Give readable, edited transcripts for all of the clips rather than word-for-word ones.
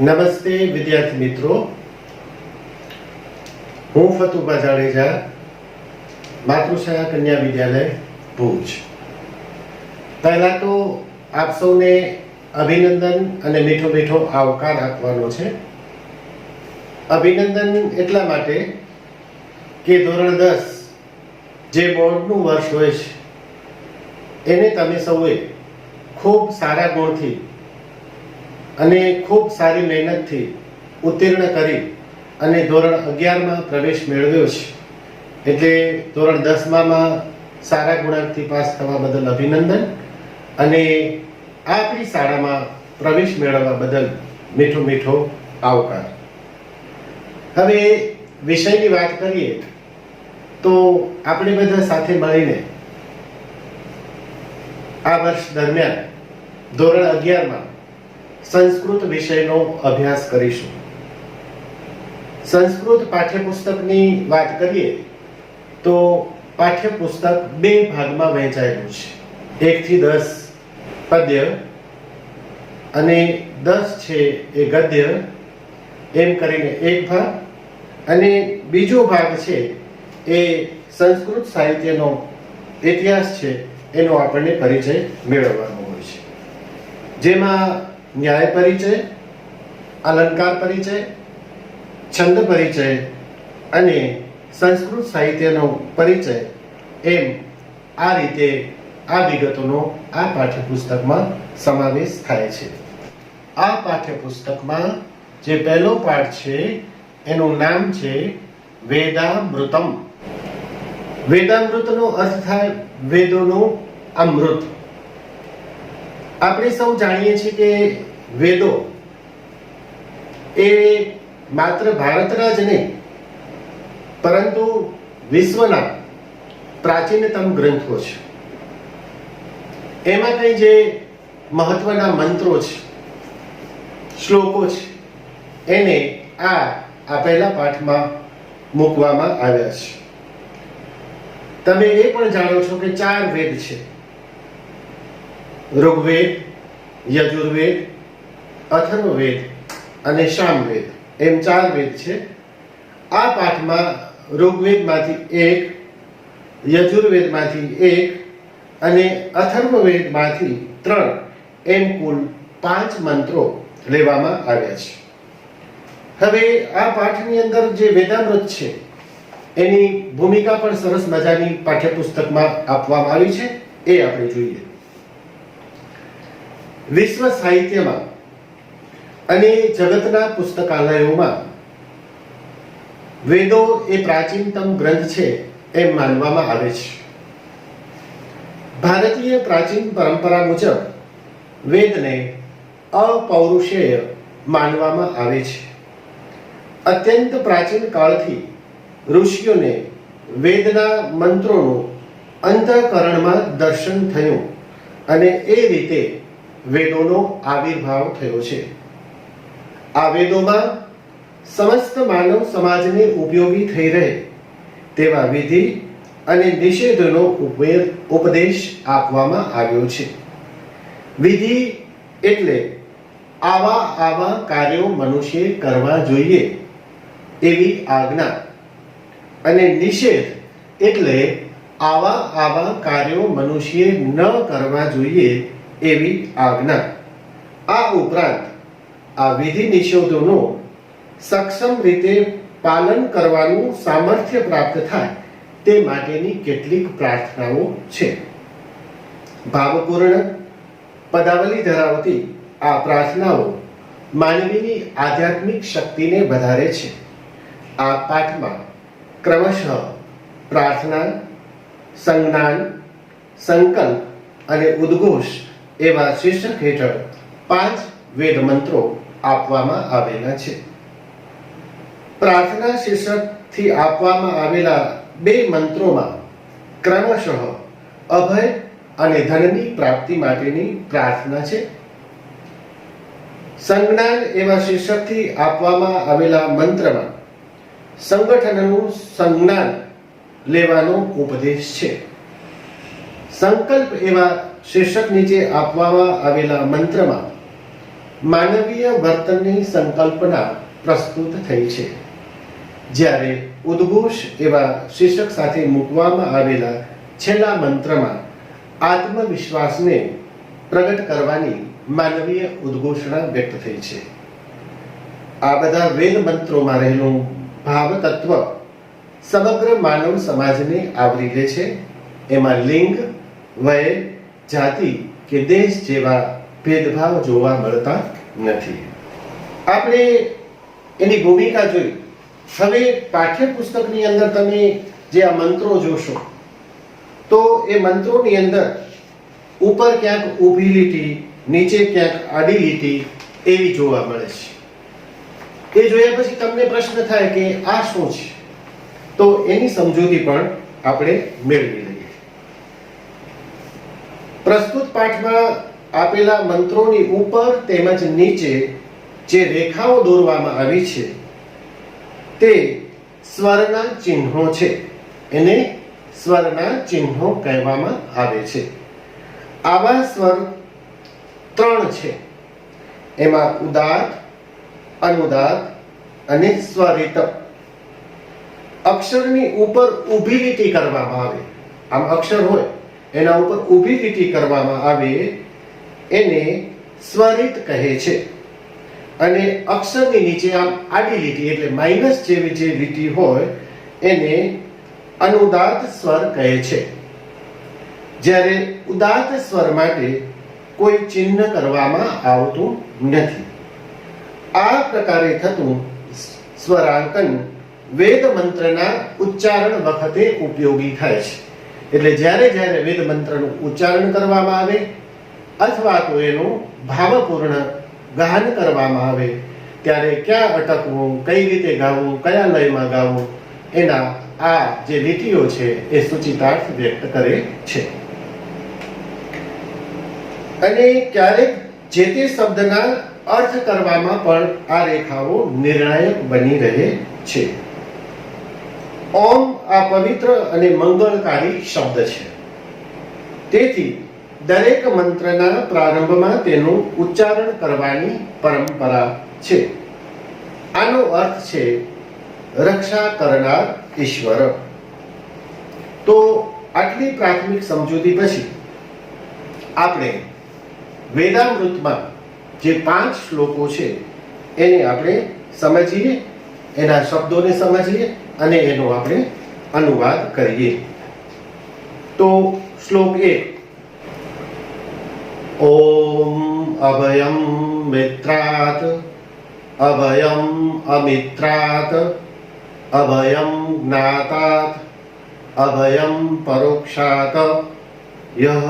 નમસ્તે વિદ્યાર્થી મિત્રો, હું ફતુબા જાડેજા, માતૃછાયા કન્યા વિદ્યાલય ભુજ. પહેલા તો આપ સૌને અભિનંદન અને મીઠો મીઠો આવકાર આપવાનો છે. અભિનંદન એટલા માટે કે ધોરણ 10 જે બોર્ડનું વર્ષ હોય છે એને તમે સૌએ ખૂબ સારા ગુણથી અને ખૂબ સારી મહેનતથી ઉત્તીર્ણ કરી અને ધોરણ 11માં પ્રવેશ મેળવ્યો છે. એટલે ધોરણ 10માં સારા ગુણાંકથી પાસ થવા બદલ અભિનંદન અને આપણી શાળામાં પ્રવેશ મેળવવા બદલ મીઠો મીઠો આવકાર. હવે વિષયની વાત કરીએ તો આપણે બધા સાથે મળીને આ વર્ષ દરમિયાન ધોરણ 11માં સંસ્કૃત વિષયનો અભ્યાસ કરીશું. સંસ્કૃત પાઠ્યપુસ્તકની વાત કરીએ તો પાઠ્યપુસ્તક બે ભાગમાં વહેંચાયેલું છે. 1 થી 10 પદ્ય અને 10 છે એ ગદ્ય, એમ કરીને એક ભાગ, અને બીજો ભાગ છે એ સંસ્કૃત સાહિત્યનો ઇતિહાસ છે એનો આપણને પરિચય મેળવવાનો હોય છે, જેમાં ન્યાય પરિચય, અલંકાર પરિચય, છંદ પરિચય અને સંસ્કૃત સાહિત્યનો પરિચય, એમ આ રીતે આ વિગતોનો આ પાઠ્યપુસ્તકમાં સમાવેશ થાય છે. આ પાઠ્યપુસ્તકમાં જે પહેલો પાઠ છે એનું નામ છે વેદામૃતમ. વેદામૃતનો અર્થ થાય વેદોનું અમૃત. આપણે સૌ જાણીએ છીએ કે વેદો એ માત્ર ભારતના જ નહીં પરંતુ વિશ્વના પ્રાચીનતમ ગ્રંથો છે. એમાં કઈ જે મહત્વના મંત્રો છે, શ્લોકો છે, એને આ પહેલા પાઠમાં મૂકવામાં આવ્યા છે. તમે એ પણ જાણો છો કે 4 વેદ છે: ઋગ્વેદ, યજુર્વેદ, અથર્વવેદ અને સામવેદ, એમ 4 વેદ છે. આ પાઠમાં ઋગ્વેદમાંથી 1, યજુર્વેદમાંથી 1 અને અથર્વવેદમાંથી 3, એમ કુલ 5 મંત્રો લેવામાં આવ્યા છે. હવે આ પાઠની અંદર જે વેદામૃત છે એની ભૂમિકા પણ સરસ મજાની પાઠ્યપુસ્તકમાં આપવામાં આવી છે, એ આપણે જોઈએ. વિશ્વ સાહિત્યમાં અને જગતના પુસ્તકાલયોમાં વેદો એ પ્રાચીનતમ ગ્રંથ છે એમ માનવામાં આવે છે. ભારતીય પ્રાચીન પરંપરા મુજબ વેદને અપૌરુષેય માનવામાં આવે છે. અત્યંત પ્રાચીન કાળથી ઋષિઓને વેદના મંત્રોનું અંતઃકરણમાં દર્શન થયું અને એ રીતે વેદોનો આવિર્ભાવ થયો છે. આ વેદોમાં સમસ્ત માનવ સમાજને ઉપયોગી થઈ રહે તેવા વિધિ અને નિષેધોનો ઉપદેશ આપવામાં આવ્યો છે. વિધિ એટલે આવા કાર્યો મનુષ્ય કરવા જોઈએ એવી આજ્ઞા, અને નિષેધ એટલે આવા કાર્યો મનુષ્ય ન કરવા જોઈએ એવી આજ્ઞા. આ ઉપરાંત આ વિધિ નિષેધોનું સક્ષમ રીતે પાલન કરવાનું સામર્થ્ય પ્રાપ્ત થાય તે માટેની કેટલીક પ્રાર્થનાઓ છે. ભાવપૂર્ણ પદાવલી ધરાવતી આ પ્રાર્થનાઓ માનવીની આધ્યાત્મિક શક્તિને વધારે છે. આ પાઠમાં ક્રમશઃ પ્રાર્થના, સંજ્ઞાન, સંકલ્પ અને ઉદ્ઘોષ એવા શીર્ષક હેઠળ 5 વેદ મંત્રો આપવામાં આવેલા છે. પ્રાર્થના શીર્ષકથી આપવામાં આવેલા 2 મંત્રોમાં ક્રમશઃ અભય અને ધનની પ્રાપ્તિ માટેની પ્રાર્થના છે. સંજ્ઞાન એવા શીર્ષકથી આપવામાં આવેલા મંત્રમાં સંગઠનનું સંજ્ઞાન લેવાનો ઉપદેશ છે. સંકલ્પ એવા શીર્ષક નીચે આપવામાં આવેલા મંત્રમાં માનવીય વર્તનની સંકલ્પના પ્રસ્તુત થઈ છે. જ્યારે ઉદ્ઘોષ એવા શીર્ષક સાથે મૂકવામાં આવેલા છેલ્લા મંત્રમાં આત્મવિશ્વાસને પ્રગટ કરવાની માનવીય ઉદ્ઘોષણા વ્યક્ત થઈ છે. આ બધા વેદ મંત્રોમાં રહેલું ભાવ તત્વ સમગ્ર માનવ સમાજને આવરી લે છે. એમાં લિંગ, વય, જાતિ કે દેશ જેવા ભેદભાવ જોવા મળતા નથી. આપણે એની ભૂમિકા જોઈ. હવે પાઠ્યપુસ્તકની અંદર તમે જે આ મંત્રો જોશો તો એ મંત્રોની અંદર ઉપર ક્યાંક ઊભી લીટી, નીચે ક્યાંક આડી લીટી એવી જોવા મળે છે. એ જોયા પછી તમને પ્રશ્ન થાય કે આ શું છે? તો એની સમજૂતી પણ આપણે મેળવી લઈએ. પ્રસ્તુત પાઠમાં આપેલા મંત્રોની ઉપર તેમજ નીચે જે રેખાઓ દોરવામાં આવી છે તે સ્વરના ચિહ્નો છે. એને સ્વરના ચિહ્નો કહેવામાં આવે છે. આવા સ્વર 3 છે. એમાં ઉદાત્ત, અનુદાત્ત અને સ્વરિત. અક્ષરની ઉપર ઊભી લીટી કરવામાં આવે, આમ અક્ષર હોય એના ઉપર ઊભી લીટી કરવામાં આવે એને સ્વરિત કહે છે. અને અક્ષરની નીચે આમ આડી લીટી એટલે માઇનસ જેવી જે લીટી હોય એને અનુદાત્ત સ્વર કહે છે. જ્યારે ઉદાત્ત સ્વર માટે કોઈ ચિહ્ન કરવામાં આવતું નથી. આ પ્રકારે થતું સ્વરાંકન વેદ મંત્રના ઉચ્ચારણ વખતે ઉપયોગી થાય છે. એટલે જ્યારે જ્યારે વેદ મંત્રનું ઉચ્ચારણ કરવામાં આવે અથવા તો એનું ભાવપૂર્ણ ગાન કરવામાં આવે ત્યારે ક્યાં અટકવું, કઈ રીતે ગાવું, કયા લયમાં ગાવું, એના આ જે લીટીઓ છે એ સૂચિતાર્થ વ્યક્ત કરે છે. અને ક્યારેક જે તે શબ્દના અર્થ કરવામાં પણ આ રેખાઓ નિર્ણાયક બની રહે છે. ઓમ આ પવિત્ર અને મંગળકારી શબ્દ છે. તેથી દરેક મંત્રના પ્રારંભમાં તેનું ઉચ્ચારણ કરવાની પરંપરા છે. આનો અર્થ છે રક્ષા કરનાર ઈશ્વર. તો આટલી પ્રાથમિક સમજૂતી પછી આપણે વેદામૃતમાં જે 5 શ્લોકો છે એને આપણે સમજીએ, એના શબ્દોને સમજીએ અને એનો આપણે અનુવાદ કરીએ. તો શ્લોક 1. ઓમ અભયમ મિત્રાત અભયમ અમિત્રાત અભયમ જ્ઞાતાત અભયમ પરોક્ષાત યહ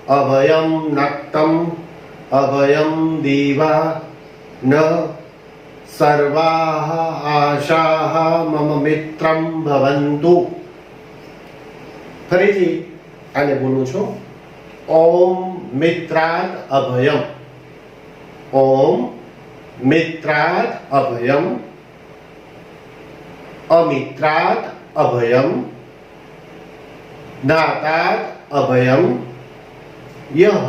અભયમ નક્તમ અભયમ દીવા ન સર્વાહ આશાહ મમ મિત્રમ ભવન્તુ. ફરીથી આને બોલું છું. ઓમ મિત્રાત અભયમ. ઓમ મિત્રાત અભયમ અમિત્રાત અભયમ જ્ઞાતાત અભયમ યહ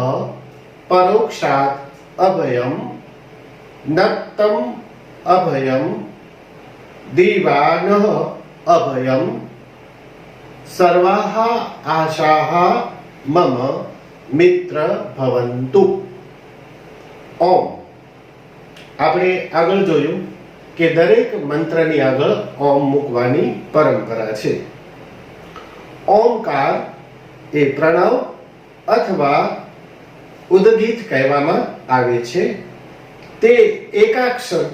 પરોક્ષાત અભયમ નક્તમ અભયમ દીવાનઃ અભયમ સર્વાહ આશાહ મમ મિત્ર ભવન્તુ. ઓમ. આપણે આગળ જોયું કે દરેક મંત્રની આગળ ઓમ મૂકવાની પરંપરા છે. ઓમકાર એ પ્રણવ અથવા ઉદ્ગીત કહેવામાં આવે છે. તે એકાક્ષર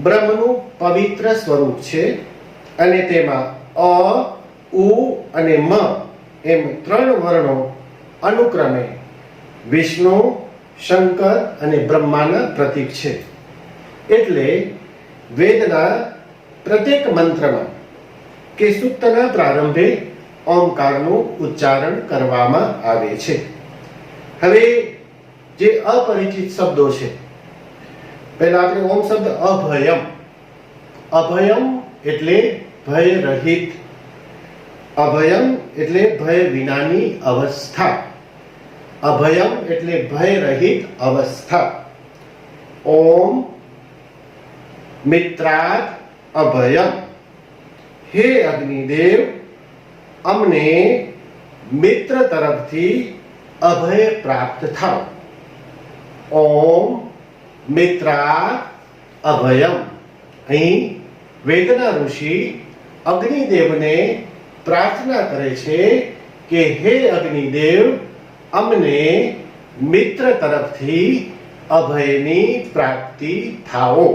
બ્રહ્મનું પવિત્ર સ્વરૂપ છે અને તેમાં અ, ઉ અને મ એમ 3 વર્ણો અનુક્રમે વિષ્ણુ, શંકર અને બ્રહ્માના પ્રતીક છે. એટલે વેદના પ્રત્યેક મંત્રમાં કે સૂક્તના પ્રારંભે ઓમકારનું ઉચ્ચારણ કરવામાં આવે છે. હવે જે અપરિચિત શબ્દો છે, પહેલા આપણે ઓમ શબ્દ અભયમ. અભયમ એટલે ભય રહિત. અભયમ એટલે ભય વિનાની અવસ્થા. અભયમ એટલે ભય રહિત અવસ્થા. ओम मित्राद अभयम। हे अग्निदेव, अमने मित्र तरफथी अभय प्राप्त थाओ। ओम मित्राद अभयम। અહીં વેદના ઋષિ અગ્નિદેવને પ્રાર્થના કરે છે કે હે અગ્નિદેવ, અમને મિત્ર તરફથી અભયની પ્રાપ્તિ થાઓ।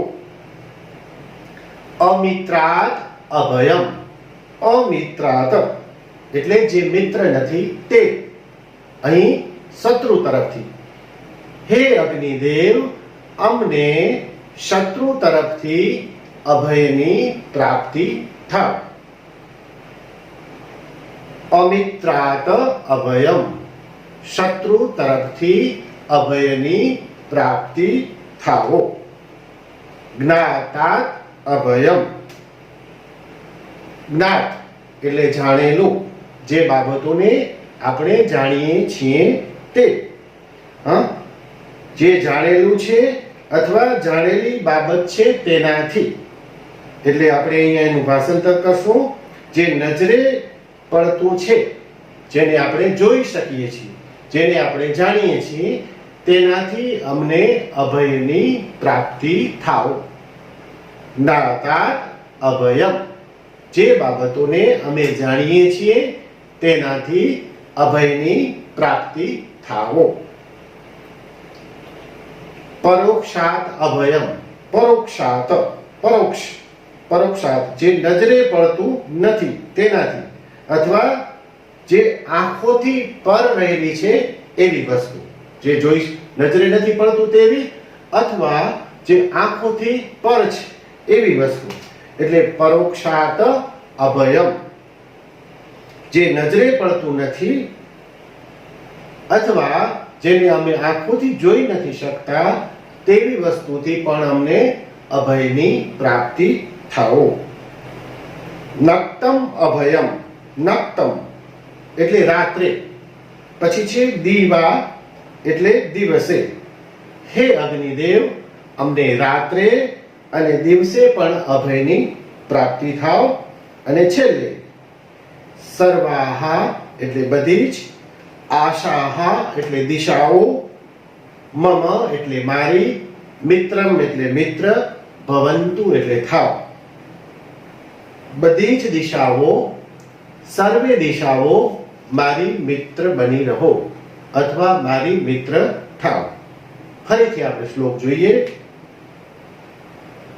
અમિત્રાત અભયમ। અમિત્રાત એટલે જે મિત્ર નથી તે, અહીં શત્રુ તરફથી। હે અગ્નિદેવ, અમને શત્રુ તરફથી અભયની પ્રાપ્તિ થાઓ। અમિત્રાત અભયમ, શત્રુ તરફથી અભયની પ્રાપ્તિ થાઓ। જ્ઞાતાત અભયમ। જ્ઞાત એટલે જાણેલું, જે બાબતોને આપણે જાણીએ છીએ તે। જે જાણેલું છે અથવા જાણેલી બાબત છે તેનાથી, એટલે આપણે અહીંયા એનું ભાષાંતર કરશું। જે નજરે પડતું છે, જેને આપણે જોઈ શકીએ છીએ, જેને આપણે જાણીએ છીએ, તેનાથી અમને અભયની પ્રાપ્તિ થાઓ। જ્ઞાતાત અભયમ, જે બાબતોને અમે જાણીએ છીએ તેનાથી અભયની પ્રાપ્તિ થાઓ। પરોક્ષાત અભયમ। પરોક્ષાત, પરોક્ષ, પરોક્ષાત જે નજરે પડતું નથી તેનાથી, અથવા જે આંખોથી પર રહેલી છે એવી વસ્તુ, જે જોઈ નજરે નથી પડતું તેવી, અથવા જે આંખોથી પર છે એવી વસ્તુ, એટલે પરોક્ષાત અભયમ। જે નજરે પડતું નથી અથવા જેને અમે આંખોથી જોઈ નથી શકતા તેવી વસ્તુથી પણ અમને અભયની પ્રાપ્તિ થાઓ। નક્તમ અભયમ। નક્તમ એટલે રાત્રે, પછી છે દીવા એટલે દિવસે। હે અગ્નિદેવ, અમને રાત્રે અને દિવસે પણ અભયની પ્રાપ્તિ થાઓ। અને છેલ્લે સર્વાહા એટલે બધી જ, આશાહા એટલે દિશાઓ, મમ એટલે મારી, મિત્રમ એટલે મિત્ર, ભવંતુ એટલે થાવ। બધી જ દિશાઓ, સર્વે દિશાઓ મારી મિત્ર બની રહો અથવા મારી મિત્ર થાવ। ફરીથી આપણે શ્લોક જોઈએ।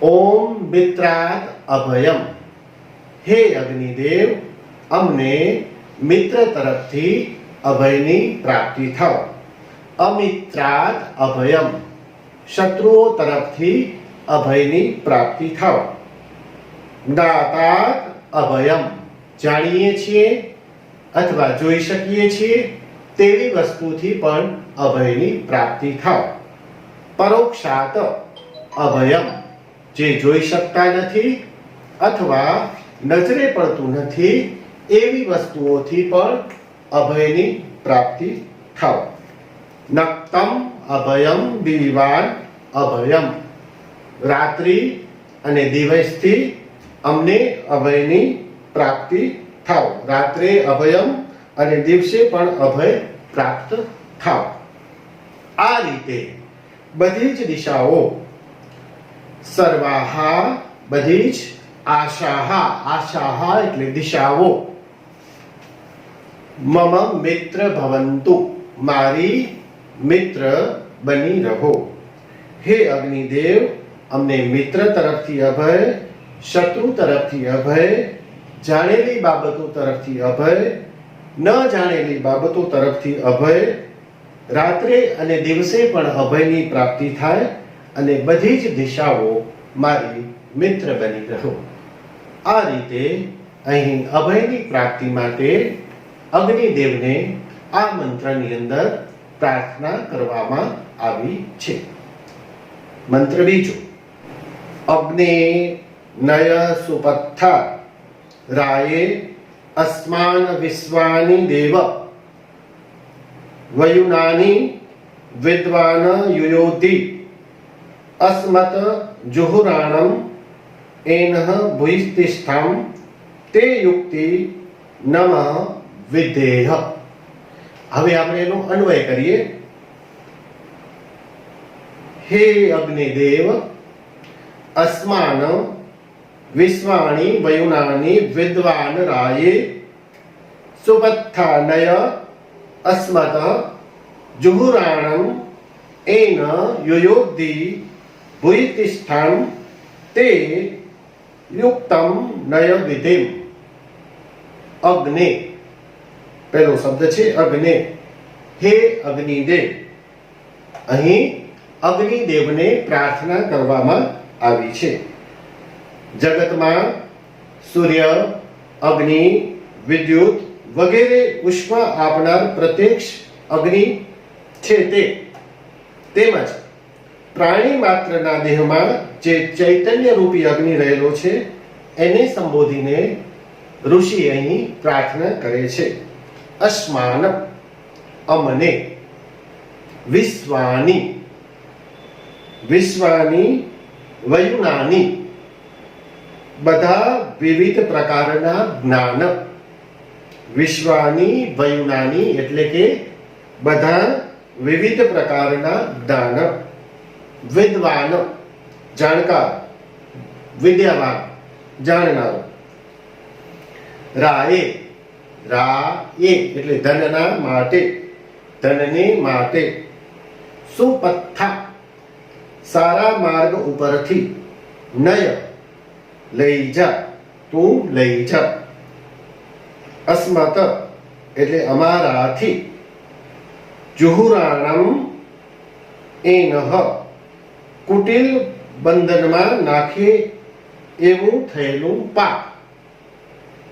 ઓમ મિત્રાદ અભયમ। હે અગ્નિદેવ, અમને મિત્ર તરફથી અભયની પ્રાપ્તિ થાઓ। અમિત્રાદ અભયમ, શત્રુઓ તરફથી અભયની પ્રાપ્તિ થાઓ। જ્ઞાતાદ અભયમ, જાણીએ છીએ અથવા જોઈ શકીએ છીએ તેવી વસ્તુથી પણ અભયની પ્રાપ્તિ થાઓ। પરોક્ષાત અભયમ, જે જોઈ શકતા નથી અથવા નજરે પડતું નથી એવી વસ્તુઓથી પણ અભયની પ્રાપ્તિ થાઓ। નક્તમ અભયમ દિવાન અભયમ, રાત્રિ અને દિવસથી અમને અભયની પ્રાપ્તિ થાઓ। રાત્રે અભયમ અને દિવસે પણ અભય પ્રાપ્ત થાઓ। આ રીતે બધી જ દિશાઓ, સર્વાહા બધી જ, આશાહા, આશાહા એટલે દિશાઓ, મમ મિત્ર ભવંતુ મારી મિત્ર બની રહો। હે અગ્નિદેવ, અમને મિત્ર તરફથી અભય, શત્રુ તરફથી અભય, જાણેલી બાબતો તરફથી અભય, ન જાણેલી બાબતો તરફથી અભય, રાત્રે અને દિવસે પણ અભયની પ્રાપ્તિ થાય અને બધી જ દિશાઓ મારી મિત્ર બની રહો। આ રીતે અહીં અભયની પ્રાપ્તિ માટે અગ્નિદેવને આ મંત્રની અંદર પ્રાર્થના કરવામાં આવી છે। મંત્ર બીજો। અગ્ને નય સુપથ્થા રાયે અસ્માન વિશ્વાની દેવ વયુનાની વિદ્વાન યુયોધિ अस्मत् जुहुराणम एनः भुयिस्तिष्ठाम ते युक्ति नमः विधेय। હવે આપણે એનો અન્વય કરીએ। હે અગ્નિદેવ, અસ્માન વિશ્વાણી વયુનાની વિદ્વાન રાયે સુપત્થાનય અસ્મત જુહુરાણમ એન યુયોદ્ધિ ભુયિતિષ્ઠામ તે યુક્તમ નય વિધિમ। અગ્નિ પહેલો શબ્દ છે અગ્નિ। હે અગ્નિદેવ, અહીં અગ્નિદેવને પ્રાર્થના કરવામાં આવી છે। જગતમાં સૂર્ય, અગ્નિ, વિદ્યુત વગેરે ઉષ્મા આપનાર પ્રત્યક્ષ અગ્નિ છે તે, તેમજ પ્રાણી માત્રના દેહમાં જે ચૈતન્ય રૂપી અગ્નિ રહેલો છે એને સંબોધીને ઋષિ અહીં પ્રાર્થના કરે છે। અસ્માન અમને, વિશ્વાની વિશ્વાની વયુનાની બધા વિવિધ પ્રકારના જ્ઞાન। વિશ્વાની વયુનાની એટલે કે બધા વિવિધ પ્રકારના જ્ઞાન। વિદ્વાન જાણકાર, વિદ્યાવાન જાણનારો। રાયે રાયે એટલે ધનના માટે, ધનને માટે। સુપથ્થા સારા માર્ગ ઉપરથી। નય લઈ જા, તું લઈ જા। અસ્મત એટલે અમારાથી। જુહુરાણમ એનહ કુટિલ બંધનમાં નાખે એવું થયેલું પાપ।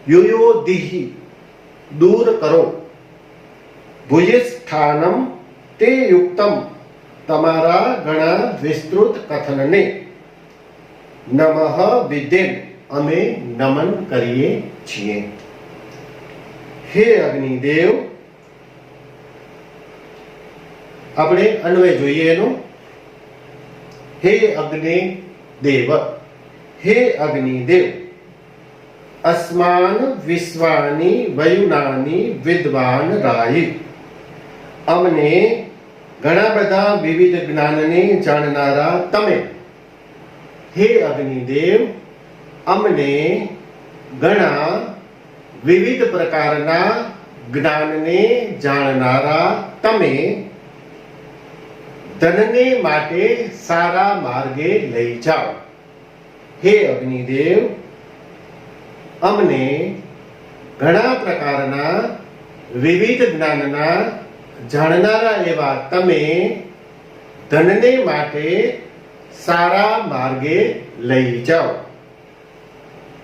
યુયોધિહિ દૂર કરો। ભુયિષ્ઠાનમ તે યુક્તમ તમારા ઘણા વિસ્તૃત કથનને। નમઃ વિધેમ અમે નમન કરીએ છીએ। હે અગ્નિદેવ, આપણે અન્વય જોઈએ એનો। હે અગ્નિદેવ, હે અગ્નિદેવ, અસ્માન વિશ્વાની વયુનાની વિદ્વાન રાયે અમને ઘણા બધા વિવિધ જ્ઞાનને જાણનારા તમે। હે અગ્નિદેવ, અમને ઘણા વિવિધ પ્રકારના જ્ઞાનને જાણનારા તમે ધનને માટે સારા માર્ગે લઈ જાઓ। હે અગ્નિદેવ, અમને ઘણા પ્રકારના વિવિધ જ્ઞાનના જાણનારા એવા તમે ધનને માટે સારા માર્ગે લઈ જાઓ।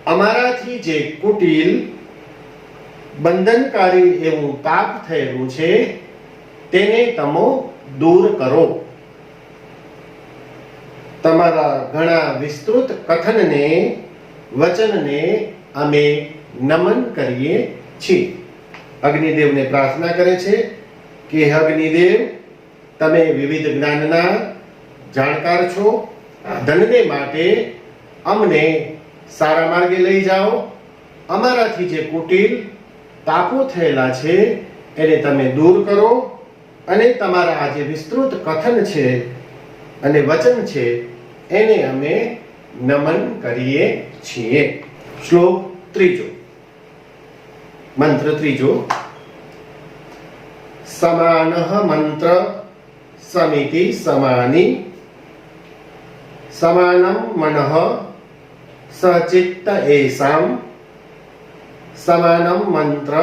અમારાથી જે કુટિલ બંધનકારી એવું પાપ થયેલું છે તેને તમો દૂર કરો। તમારા ઘણા વિસ્તૃત કથનને વચનને અમે નમન કરીએ છીએ। અગ્નિદેવને પ્રાર્થના કરે છે કે અગ્નિદેવ, તમે વિવિધ જ્ઞાનના જાણકાર છો, ધનને માટે અમને સારા માર્ગે લઈ જાઓ। અમારાથી જે કુટિલ પાપો થયેલા છે એને તમે દૂર કરો અને તમારા આ જે વિસ્તૃત કથન છે અને વચન છે એને અમે નમન કરીએ છીએ। શ્લોક ત્રીજો, મંત્ર ત્રીજો। સમાનઃ મંત્ર સમિતિ સમાની। સમાનમ મનઃ સચિત્ત એષામ। સમાનમ મંત્ર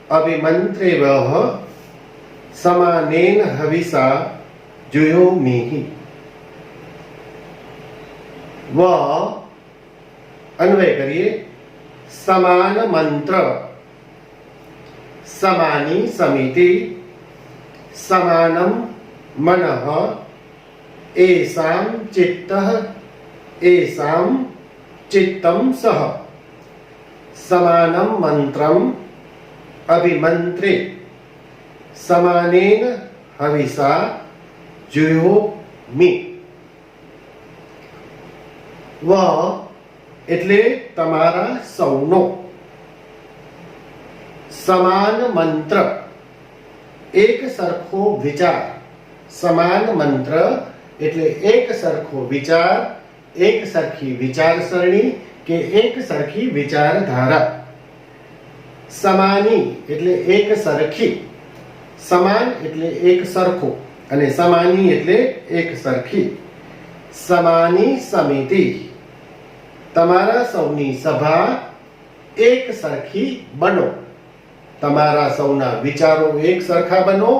અભિમંત્રેવઃ સમાનેન હવિષા જુહોમિહિ। વ અન્વય કરીએ। સમાન મંત્ર, સમાની સમિતિ, સમાનમ મનઃ એષામ ચિત્તઃ એષામ ચિત્તમ સહ। સમાનમ મંત્રમ અભિમંત્રે સમાનેન હવિષા જુહોમિ। વ એટલે તમારા સૌનો. સમાન મંત્ર એક સરખો વિચાર. સમાન મંત્ર એટલે એક સરખો વિચાર, એક સરખી વિચારસરણી કે એક સરખી વિચારધારા. સમાની એટલે એક સરખી. સમાન એટલે એક સરખો અને સમાની એટલે એક સરખી. સમાની સમિતિ તમારા સૌની સભા એક સરખી બનો. તમારા સૌના વિચારો એક સરખા બનો.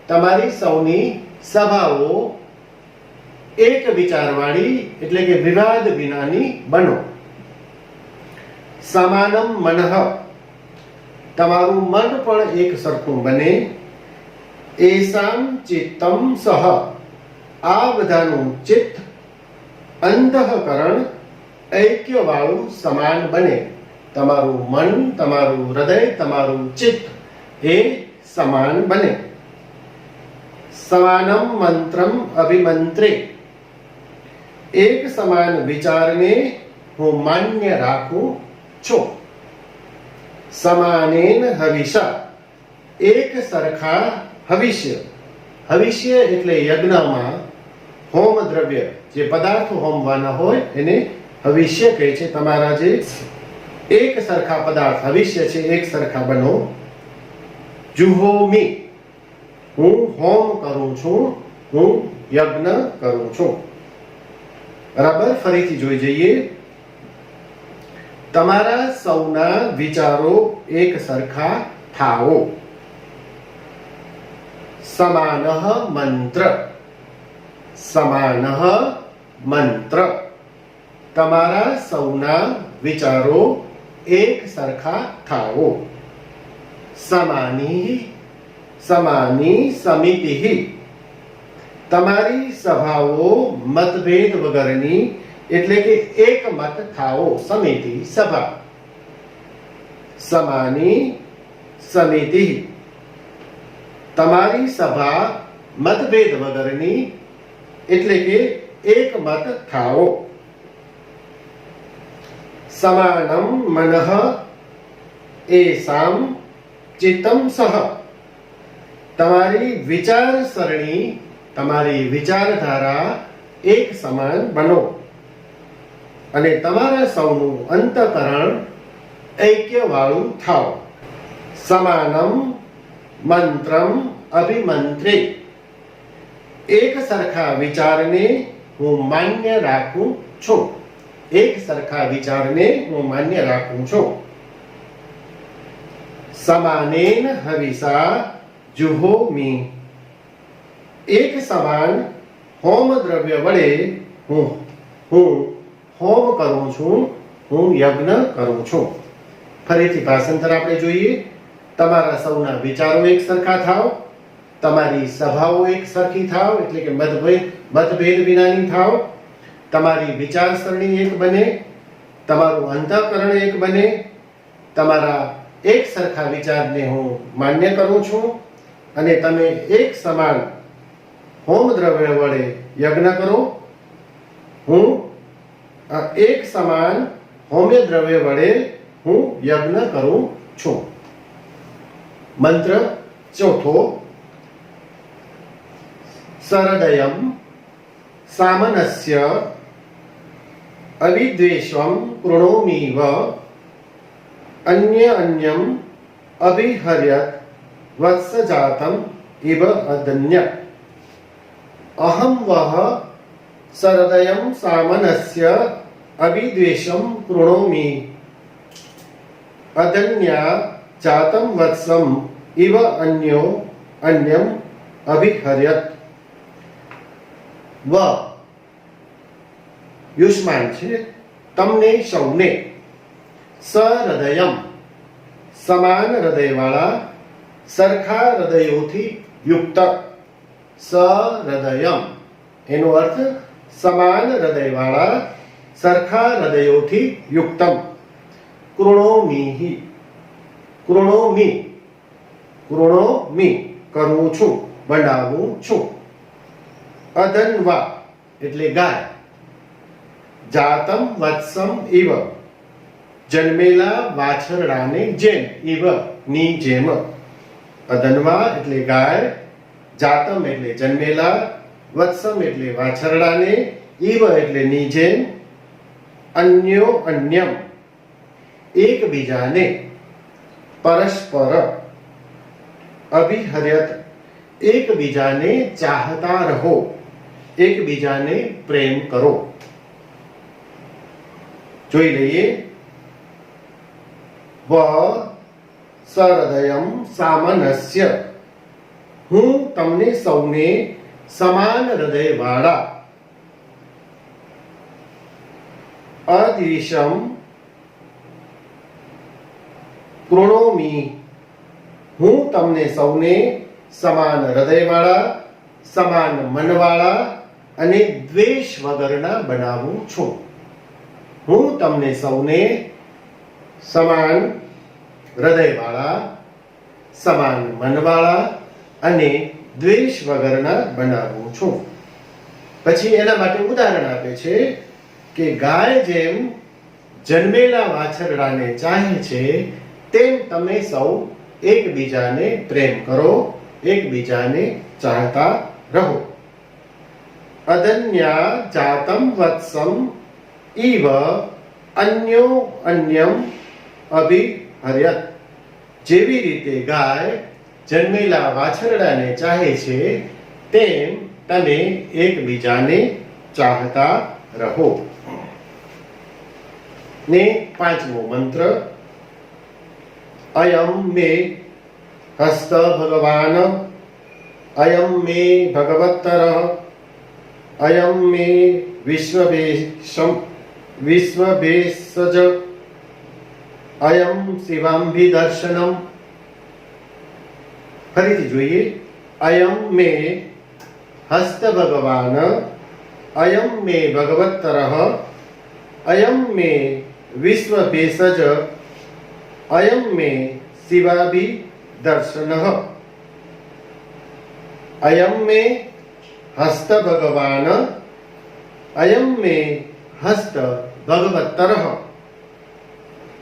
તમારી સૌની સભાઓ એક વિચારવાળી એટલે કે વિવાદ વિનાની બનો. સમાનમ મનઃ તમારું મન પણ એક સરખું બને. એસામ ચિત્તમ સહ આ બધાનું ચિત્ત અંતઃકરણ ઐક્યવાળું સમાન બને. તમારું મન, તમારું હૃદય, તમારું ચિત્ત એ સમાન બને. સમાનમ મંત્રમ અભિમંત્રે એક સમાન વિચારને હું માન્ય રાખું છું. સમાનેન હવિષા એક સરખા હવિષ્ય. હવિષ્ય એટલે યજ્ઞમાં હોમ દ્રવ્ય જે પદાર્થો હોમવાના હોય એને હવિષ્ય કહે છે. તમારા જે એક સરખા પદાર્થ હવિષ્ય છે એક સરખા બનો. જુહોમી હું હોમ કરું છું, હું યજ્ઞ કરું છું. બરાબર, ફરીથી જોઈ જઈએ. તમારા સૌના વિચારો એક સરખા થાઓ. સમાનઃ મંત્ર. સમાનઃ મંત્ર તમારા સૌના વિચારો એક સરખા થાઓ. સમાની સમાની સમિતિ તમારી સભાઓ મતભેદ વગરની એટલે કે એક મત થાઓ. સમિતિ સભા. સમાની સમિતિ તમારી સભા મતભેદ વગરની એટલે કે એક મત થાઓ. સમાનમ મનઃ એસામ ચિત્તમ સહ તમારી વિચારસરણી, તમારી વિચારધારા એક સમાન બનો અને તમારા સૌનું અંતઃકરણ ઐક્યવાળું થાઓ. સમાનમ મંત્રમ અભિમંત્રે એક સરખા વિચારને હું માન્ય રાખું છું. એક સરખા વિચારને હું માન્ય રાખું છું. સમાનેન હવિષા જુહોમી એક સમાન હોમ દ્રવ્ય વડે હું હોમ કરું છું, હું યજ્ઞ કરું છું. ફરીથી ભાષાંતર આપણે જોઈએ. તમારા સૌના વિચારો એક સરખા થાવ. તમારી સભાઓ એક સરખી થાવ એટલે કે મતભેદ વિનાની થાવ. તમારી વિચારસરણી એક બને. તમારું અંતઃકરણ એક બને. તમારા એક સરખા વિચારને હું માન્ય કરું છું અને તમે એક સમાન હોમ દ્રવ્ય વડે યજ્ઞ કરો. હું એક સમાન હોમ્ય દ્રવ્ય વડે હું યજ્ઞ કરું છું. મંત્ર ચોથો. સરદયમ સામનસ્ય અવિદ્વેષમ કૃણોમીવ અન્યમ અભિહર્યત વત્સજાતમ ઇવ અદન્ય. અહમ વહ સરદયમ સામનસ્ય અવિદ્વેષમ કૃણોમિ અદન્યા જાતમ વત્સમ ઇવ અન્યમ અભિહર્યત. વ યુષ્માન છે તમને સૌને. સહૃદયમ સમાન હૃદયવાળા, સરખા હૃદયોથી યુક્ત. સહૃદયમ એનો અર્થ સમાન હૃદયવાળા, સરખા હૃદયોથી યુક્તમ. કૃણોમિ કરું છું, બનાવું છું. અધન્વા એટલે ગાય. જાતમ વત્સમ ઇવ, જન્મેલા વાછરડાને જેમ, ઇવ ની જેમ. અદન્વા એટલે ગાય, જાતમ એટલે જન્મેલા, વત્સમ એટલે વાછરડાને, ઇવ એટલે ની જેમ, અન્યો અન્યમ એકબીજાને, પરસ્પર અભિહર્યત એકબીજાને ચાહતા રહો, એકબીજાને પ્રેમ કરો. જોઈ લઈએ. વ સહૃદયમ સામનસ્ય, હું તમને સૌને સમાન હૃદય વાળા. અદિશમ કૃણોમિ, હું તમને સૌને સમાન હૃદયવાળા, સમાન મનવાળા અને દ્વેષ વગરના બનાવું છું. હું તમને સૌને સમાન હૃદયવાળા, સમાન મનવાળા અને દ્વેષ વગરના બનાવું છું. પછી એના માટે ઉદાહરણ આપે છે કે ગાય જેમ જન્મેલા વાછરડાને ચાહે છે તેમ તમે સૌ એકબીજાને પ્રેમ કરો, એકબીજાને ચાહતા રહો. અદન્યા જાતમ વત્સમ ઇવ અન્યો અન્યમ અભિહર્યત, જેવી રીતે ગાય જન્મેલા વાછરડાને ચાહે છે તેમ તમે એકબીજાને ચાહતા રહો. ને પાંચમો મંત્ર. અયમ મે હસ્ત ભગવાન, અયમ મે ભગવત્તરઃ, અયમ મે વિશ્વભેષજ, અયમ શિવાંભિ દર્શનમ. ફરીથી જોઈએ. અયમ મે હસ્ત ભગવાન, અયમ મે ભગવત્તરઃ, અયમ મે વિશ્વભેષજ, અયમ મે શિવાભિ દર્શનઃ. અયમ મે હસ્ત ભગવાન, અયમ મે હસ્ત ભગવત્તરઃ,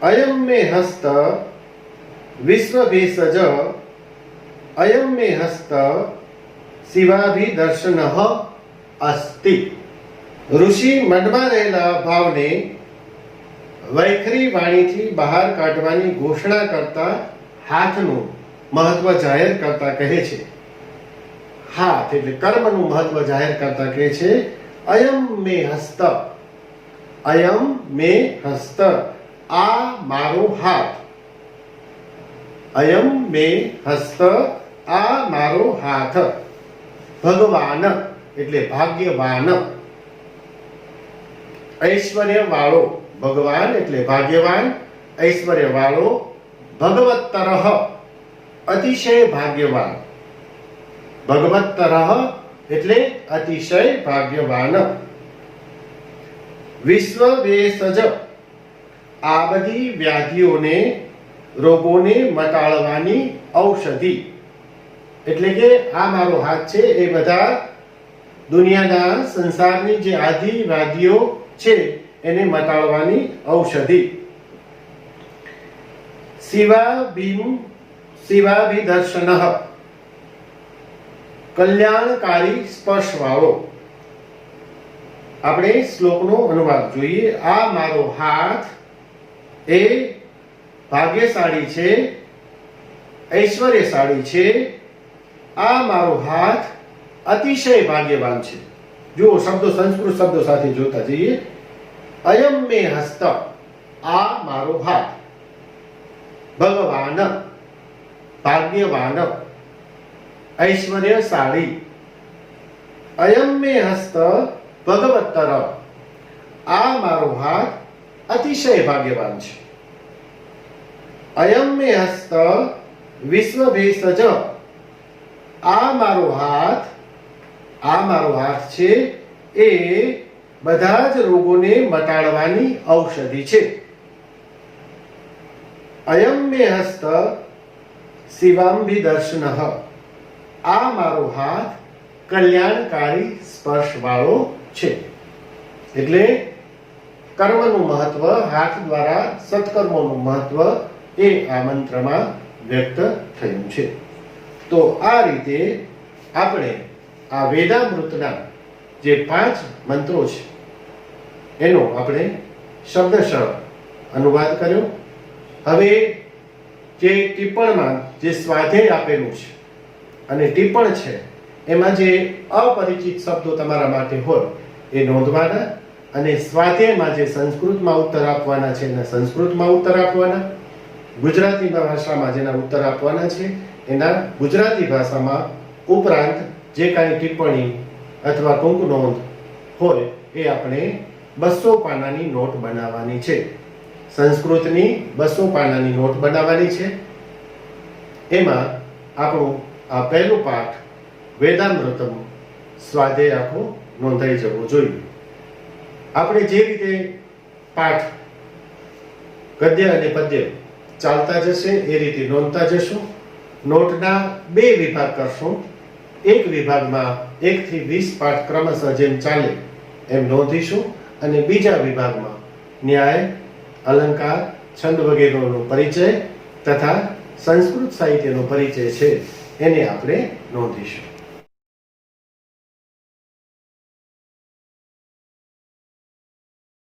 અયમ મે હસ્ત વિશ્વભેષજ, અયમ મે હસ્ત શિવાભિ દર્શનઃ અસ્તિ. ઋષિ મનમાં રહેલા ભાવને વૈખરી વાણીથી બહાર કાઢવાની ઘોષણા કરતા હાથનું મહત્વ જાહેર કરતા કહે છે. હાથ એટલે કર્મનું મહત્વ જાહેર કરતા કહે છે અયમ મે હસ્ત, અયમ મે હસ્ત, આ મારો હાથ. અયમ મે હસ્ત, આ મારો હાથ. ભગવાન એટલે ભાગ્યવાન, ઐશ્વર્ય વાળો. ભગવાન એટલે ભાગ્યવાન, ઐશ્વર્ય વાળો. ભગવત્તરઃ અતિશય ભાગ્યવાન, ભગવત્તરઃ એટલે અતિશય ભાગ્યવાન. વિશ્વભેષજ, આ બધી વ્યાધિઓને, રોગોને મટાડવાની ઔષધિ. એટલે કે આ મારો હાથ છે એ બધા દુનિયાના સંસારની જે આધિ વ્યાધિઓ છે એને મટાડવાની ઔષધિ. શિવાભિદર્શનઃ, કલ્યાણકારી સ્પર્શ વાળો. આપણે શ્લોકનો અનુવાદ જોઈએ. આ મારો હાથ એ ભાગ્યશાળી છે, ઐશ્વર્યશાળી છે. આ મારો હાથ અતિશય ભાગ્યવાન છે. જુઓ, શબ્દો સંસ્કૃત શબ્દો સાથે જોતા જઈએ. અયમ મે હસ્ત, આ મારો હાથ. ભગવાન ભાગ્યવાન, ઐશ્વર્યશાળી. અયમ મે હસ્ત ભગવત્તર, આ મારો હાથ અતિશય ભાગ્યવાન છે. અયમ મે હસ્ત વિશ્વભેષજ, આ મારો હાથ, આ મારો હાથ છે એ બધા જ રોગોને મટાડવાની ઔષધિ છે. અયમ મે હસ્ત શિવાંભિ દર્શનઃ, આ મારો હાથ કલ્યાણકારી સ્પર્શ વાળો છે. એટલે કર્મનું મહત્વ, હાથ દ્વારા સત્કર્મોનું મહત્વ એ આ મંત્રમાં વ્યક્ત થયું છે. તો આ રીતે આપણે આ વેદામૃતના જે 5 મંત્રો છે એનો આપણે શબ્દશઃ અનુવાદ કર્યો. હવે જે ટિપ્પણમાં જે સ્વાધ્યાય આપેલું છે અને ટિપ્પણ છે એમાં જે અપરિચિત શબ્દો તમારા માટે હોય એ નોંધવાના, અને સ્વાધ્યાયમાં જે સંસ્કૃતમાં ઉત્તર આપવાના છે એના સંસ્કૃતમાં ઉત્તર આપવાના, ગુજરાતી ભાષામાં જેના ઉત્તર આપવાના છે એના ગુજરાતી ભાષામાં, ઉપરાંત જે કાંઈ ટિપ્પણી અથવા ટૂંક નોંધ હોય એ આપણે 200 પાનાની નોટ બનાવવાની છે. સંસ્કૃતની 200 પાનાની નોટ બનાવવાની છે. એમાં આપણું આ પહેલું પાઠ વેદામૃતમ સ્વાધ્યાય આખો નોંધાઈ જવો જોઈએ. આપણે જે રીતે પાઠ ગદ્ય અને પદ્ય ચાલતા જશે એ રીતે નોંધતા જશું. નોટના 2 વિભાગ કરશું. એક વિભાગમાં 1 થી 20 પાઠ ક્રમશઃ જેમ ચાલે એમ નોંધીશું, અને બીજા વિભાગમાં ન્યાય, અલંકાર, છંદ વગેરેનો પરિચય તથા સંસ્કૃત સાહિત્યનો પરિચય છે એને આપણે નોંધીશું.